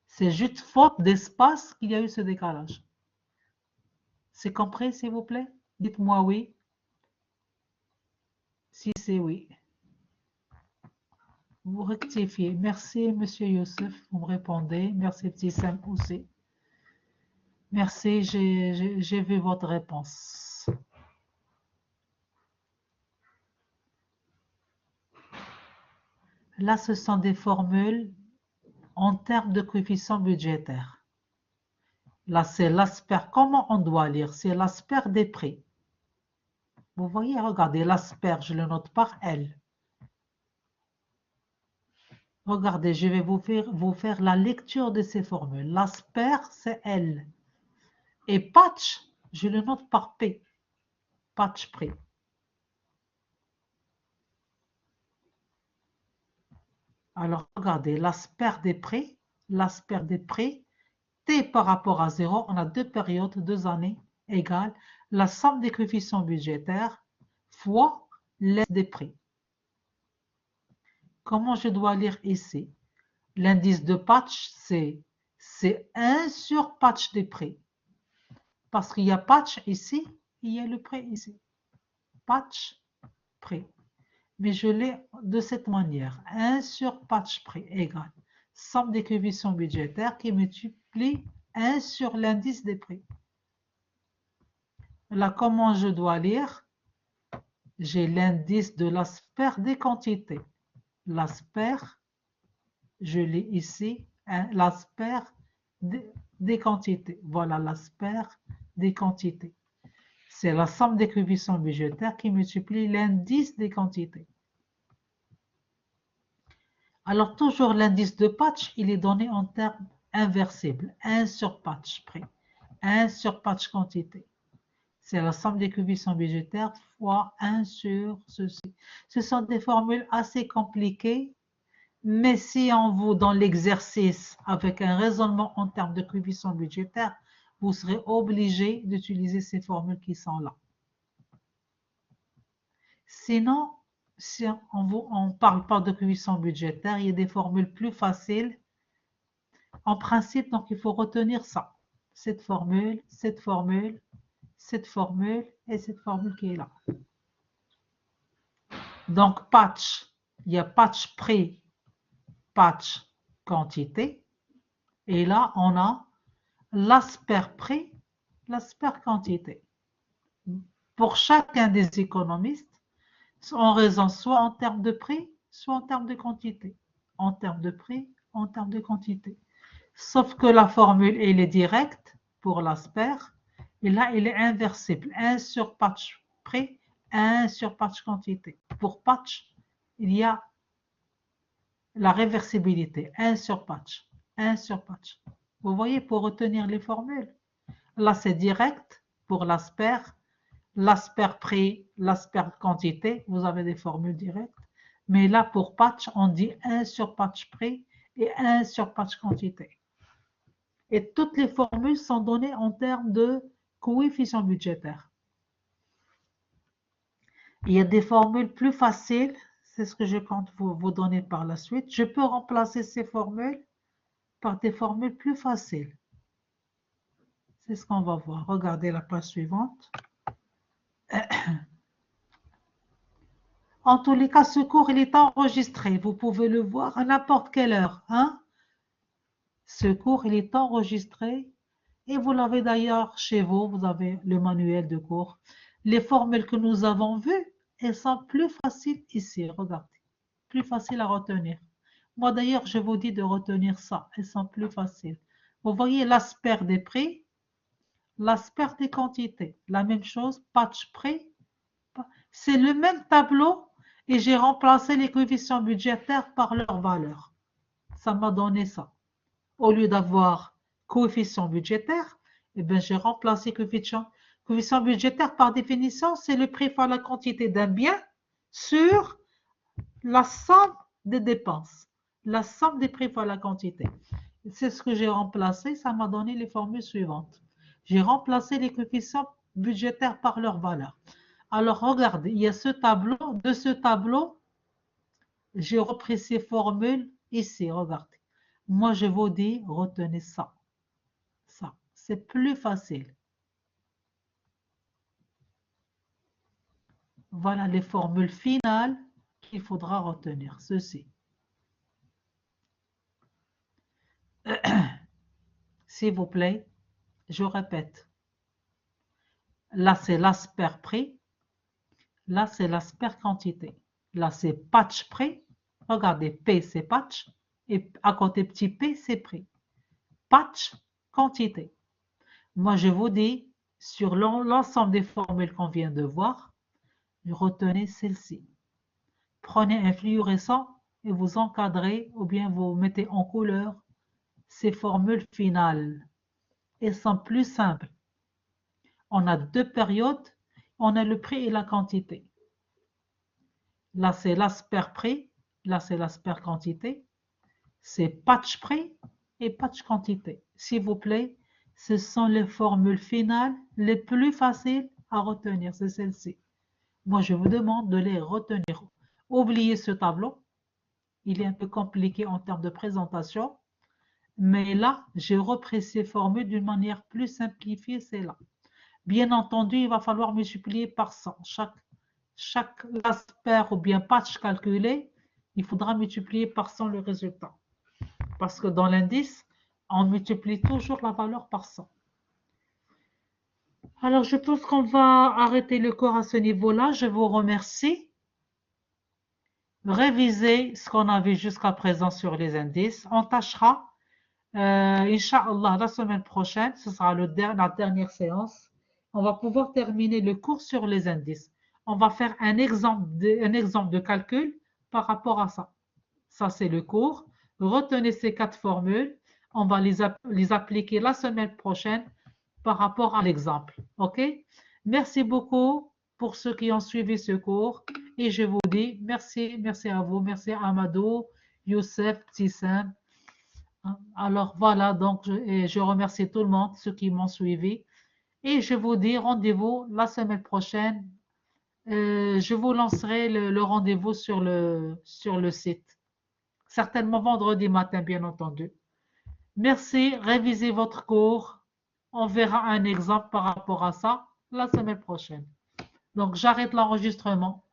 C'est juste faute d'espace qu'il y a eu ce décalage. C'est compris, s'il vous plaît? Dites-moi oui. Si c'est oui. Vous rectifiez. Merci, Monsieur Youssef, vous me répondez. Merci, petit Sam aussi. Merci, j'ai vu votre réponse. Là, ce sont des formules en termes de coefficient budgétaire. Là, c'est l'asper. Comment on doit lire? C'est l'asper des prix. Vous voyez, regardez, l'asper, je le note par L. Regardez, je vais vous faire la lecture de ces formules. L'asper, c'est L. Et patch, je le note par P. Patch prix. Alors, regardez, l'asper des prix, T par rapport à 0, on a 2 périodes, 2 années, égale la somme des coefficients budgétaires fois l'aide des prix. Comment je dois lire ici? L'indice de patch, c'est 1 sur patch des prix. Parce qu'il y a patch ici, il y a le prix ici. Patch, prix. Mais je l'ai de cette manière. 1 sur patch prix égale somme des coefficients budgétaires qui multiplie 1 sur l'indice des prix. Là, comment je dois lire? J'ai l'indice de l'asper des quantités. L'asper, je lis ici, hein, l'asper des quantités. Voilà l'asper des quantités. C'est la somme des coefficients budgétaires qui multiplie l'indice des quantités. Alors, toujours l'indice de patch, il est donné en termes inversibles. 1 sur patch prix, 1 sur patch quantité. C'est la somme des coefficients budgétaires fois 1 sur ceci. Ce sont des formules assez compliquées, mais si on vous donne l'exercice avec un raisonnement en termes de coefficients budgétaires, vous serez obligé d'utiliser ces formules qui sont là. Sinon, si on ne parle pas de coefficients budgétaires, il y a des formules plus faciles. En principe, donc, il faut retenir ça. Cette formule, cette formule, cette formule et cette formule qui est là. Donc, patch, il y a patch prix, patch quantité. Et là, on a l'asper prix, l'asper quantité. Pour chacun des économistes, on raisonne soit en termes de prix, soit en termes de quantité. En termes de prix, en termes de quantité. Sauf que la formule, elle est directe pour l'asper. Et là, il est inversible. 1 sur patch prix, 1 sur patch quantité. Pour patch, il y a la réversibilité. 1 sur patch, 1 sur patch. Vous voyez, pour retenir les formules. Là, c'est direct pour l'asper. L'asper prix, l'asper quantité, vous avez des formules directes. Mais là, pour patch, on dit 1 sur patch prix et 1 sur patch quantité. Et toutes les formules sont données en termes de coefficients budgétaires. Il y a des formules plus faciles, c'est ce que je compte vous donner par la suite. Je peux remplacer ces formules par des formules plus faciles. C'est ce qu'on va voir. Regardez la page suivante. En tous les cas, ce cours, il est enregistré. Vous pouvez le voir à n'importe quelle heure. Hein? Ce cours, il est enregistré. Et vous l'avez d'ailleurs chez vous. Vous avez le manuel de cours. Les formules que nous avons vues, elles sont plus faciles ici. Regardez. Plus faciles à retenir. Moi, d'ailleurs, je vous dis de retenir ça. Elles sont plus faciles. Vous voyez l'asper des prix, l'asper des quantités. La même chose, patch prix. C'est le même tableau et j'ai remplacé les coefficients budgétaires par leur valeur. Ça m'a donné ça. Au lieu d'avoir coefficient budgétaire, eh bien, j'ai remplacé coefficient. Coefficient budgétaire, par définition, c'est le prix fois la quantité d'un bien sur la somme des dépenses. La somme des prix fois la quantité. C'est ce que j'ai remplacé. Ça m'a donné les formules suivantes. J'ai remplacé les coefficients budgétaires par leur valeur. Alors, regardez, il y a ce tableau. De ce tableau, j'ai repris ces formules ici. Regardez. Moi, je vous dis, retenez ça. Ça, c'est plus facile. Voilà les formules finales qu'il faudra retenir. Ceci. S'il vous plaît, je répète. Là, c'est l'asper prix. Là, c'est l'asper quantité. Là, c'est patch prix. Regardez, P, c'est patch. Et à côté petit p, c'est prix. Patch, quantité. Moi, je vous dis, sur l'ensemble des formules qu'on vient de voir, retenez celle-ci. Prenez un fluorescent et vous encadrez ou bien vous mettez en couleur ces formules finales. Elles sont plus simples. On a deux périodes, on a le prix et la quantité. Là, c'est l'asper prix, là, c'est l'asper quantité. C'est patch prix et patch quantité. S'il vous plaît, ce sont les formules finales les plus faciles à retenir, c'est celle-ci. Moi, je vous demande de les retenir. Oubliez ce tableau. Il est un peu compliqué en termes de présentation. Mais là, j'ai repris ces formules d'une manière plus simplifiée, c'est là. Bien entendu, il va falloir multiplier par 100. Chaque asper ou bien patch calculé, il faudra multiplier par 100 le résultat. Parce que dans l'indice, on multiplie toujours la valeur par 100. Alors, je pense qu'on va arrêter le cours à ce niveau-là. Je vous remercie. Révisez ce qu'on a vu jusqu'à présent sur les indices. On tâchera, Inch'Allah, la semaine prochaine, ce sera la dernière séance. On va pouvoir terminer le cours sur les indices. On va faire un exemple de calcul par rapport à ça. Ça, c'est le cours. Retenez ces 4 formules. On va les appliquer la semaine prochaine par rapport à l'exemple. OK? Merci beaucoup pour ceux qui ont suivi ce cours. Et je vous dis merci, merci à vous. Merci à Amadou, Youssef, Tissam. Alors voilà, donc je remercie tout le monde, ceux qui m'ont suivi. Et je vous dis rendez-vous la semaine prochaine. Je vous lancerai le rendez-vous sur le site. Certainement vendredi matin, bien entendu. Merci, révisez votre cours. On verra un exemple par rapport à ça la semaine prochaine. Donc, j'arrête l'enregistrement.